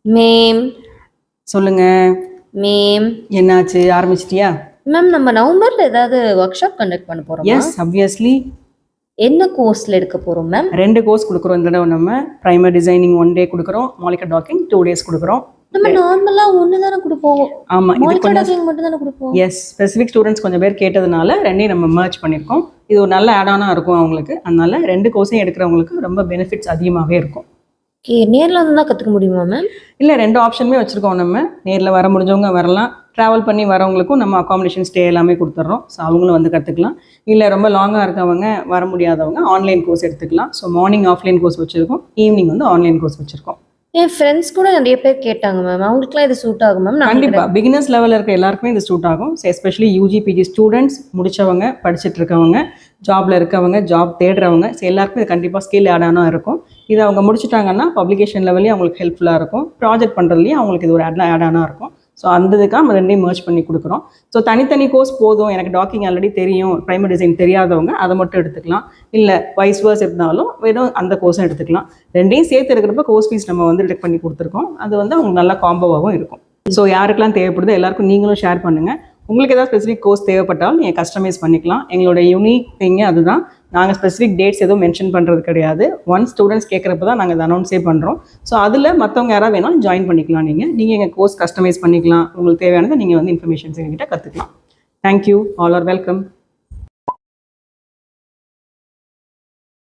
Ma'am சொல்லுங்க. Ma'am என்னாச்சு, ஆரம்பிச்சிட்டியா? மேம் நம்ம நவம்பர்ல ஏதாவது ஒர்க் ஷாப் கண்டக்ட் பண்ண போறோமா? Yes, obviously. என்ன கோர்ஸ்ல எடுக்க போறோம் மேம்? 2 கோர்ஸ் கொடுக்குறோம் இந்த தடவை. நம்ம ப்ரைமர் டிசைனிங் 1 டே கொடுக்குறோம், மாலிகா டாக்கிங் 2 டேஸ் கொடுக்குறோம். நம்ம நார்மலா ஒன்னு தானே கொடுப்போம். ஆமா, இது மாலிகா கொஞ்சம் டாக்கிங் மட்டும் தானே கொடுப்போம். எஸ், ஸ்பெசிஃபிக் ஸ்டூடெண்ட்ஸ் கொஞ்சம் பேர் கேட்டதுனால ரெண்டையும் நம்ம மர்ஜ் பண்ணியிருக்கோம். இது ஒரு நல்ல ஆட் ஆனா இருக்கும் அவங்களுக்கு. அதனால 2 கோர்ஸையும் எடுக்கிறவங்களுக்கு ரொம்ப பெனிஃபிட்ஸ் அதிகமாகவே இருக்கும். ஓகே, நேர்ல வந்து தான் கத்துக்க முடியுமா மேம்? இல்லை, 2 ஆப்ஷனுமே வச்சுருக்கோம். நம்ம நேரில் வர முடிஞ்சவங்க வரலாம், ட்ராவல் பண்ணி வரவங்களுக்கும் நம்ம அகாமடேஷன் ஸ்டே எல்லாமே கொடுத்துட்றோம். ஸோ அவங்களும் வந்து கற்றுக்கலாம். இல்லை ரொம்ப லாங்காக இருக்கவங்க வர முடியாதவங்க ஆன்லைன் கோர்ஸ் எடுத்துக்கலாம். ஸோ மார்னிங் ஆஃப்லைன் கோர்ஸ் வச்சுருக்கோம், ஈவினிங் வந்து ஆன்லைன் கோர்ஸ் வச்சுருக்கோம். என் ஃப்ரெண்ட்ஸ் கூட நிறைய பேர் கேட்டாங்க மேம், அவங்களுக்குலாம் இது சூட் ஆகும் மேம்? கண்டிப்பாக பிகினர்ஸ் லெவலில் இருக்க எல்லாருக்குமே இது சூட் ஆகும். எஸ்பெஷலி யூஜி பிஜி ஸ்டூடெண்ட்ஸ், முடித்தவங்க, படிச்சுட்டு இருக்கவங்க, ஜாபில் இருக்கவங்க, ஜாப் தேடுறவங்க, ஸோ எல்லாருக்கும் இது கண்டிப்பாக ஸ்கில் ஆட் ஆனாக இருக்கும். இதை அவங்க முடிச்சுட்டாங்கன்னா பப்ளிகேஷன் லெவல்லையும் அவங்களுக்கு ஹெல்ப்ஃபுல்லாக இருக்கும். ப்ராஜெக்ட் பண்ணுறதுலையும் அவங்களுக்கு இது ஒரு ஆட் ஆனாக இருக்கும். ஸோ அந்த இதுக்காக நம்ம 2ஐயும் மர்ஜ் பண்ணி கொடுக்குறோம். ஸோ தனித்தனி கோர்ஸ் போதும், எனக்கு டாக்கிங் ஆல்ரெடி தெரியும், ப்ரைமர் டிசைன் தெரியாதவங்க அதை மட்டும் எடுத்துக்கலாம். இல்லை வைஸ் வேர்ஸ் இருந்தாலும் வெறும் அந்த கோர்ஸும் எடுத்துக்கலாம். 2ஐயும் சேர்த்து இருக்கிறப்ப கோர்ஸ் ஃபீஸ் நம்ம வந்து டிடெக்ட் பண்ணி கொடுத்துருக்கோம். அது வந்து அவங்களுக்கு நல்லா காம்போவாகவும் இருக்கும். ஸோ யாருக்கெல்லாம் தேவைப்படுதோ எல்லாருக்கும் நீங்களும் ஷேர் பண்ணுங்கள். உங்களுக்கு ஏதாவது ஸ்பெசிஃபிக் கோர்ஸ் தேவைப்பட்டாலும் நீங்கள் கஸ்டமைஸ் பண்ணிக்கலாம். எங்களோட யூனிக் திங்கே அதுதான். நாங்கள் ஸ்பெசிஃபிக் டேட்ஸ் எதுவும் மென்ஷன் பண்ணுறது கிடையாது. ஒன்ஸ் ஸ்டூடெண்ட்ஸ் கேட்குறப்ப தான் நாங்கள் அதை அனௌன்ஸே பண்ணுறோம். ஸோ அதில் மற்றவங்க யாராவது வேணாலும் ஜாயின் பண்ணிக்கலாம். நீங்கள் எங்கள் கோர்ஸ் கஸ்டமைஸ் பண்ணிக்கலாம். உங்களுக்கு தேவையானதை நீங்கள் வந்து இன்ஃபர்மேஷன்ஸ் எங்ககிட்ட கற்றுக்கலாம். Thank you, all are welcome.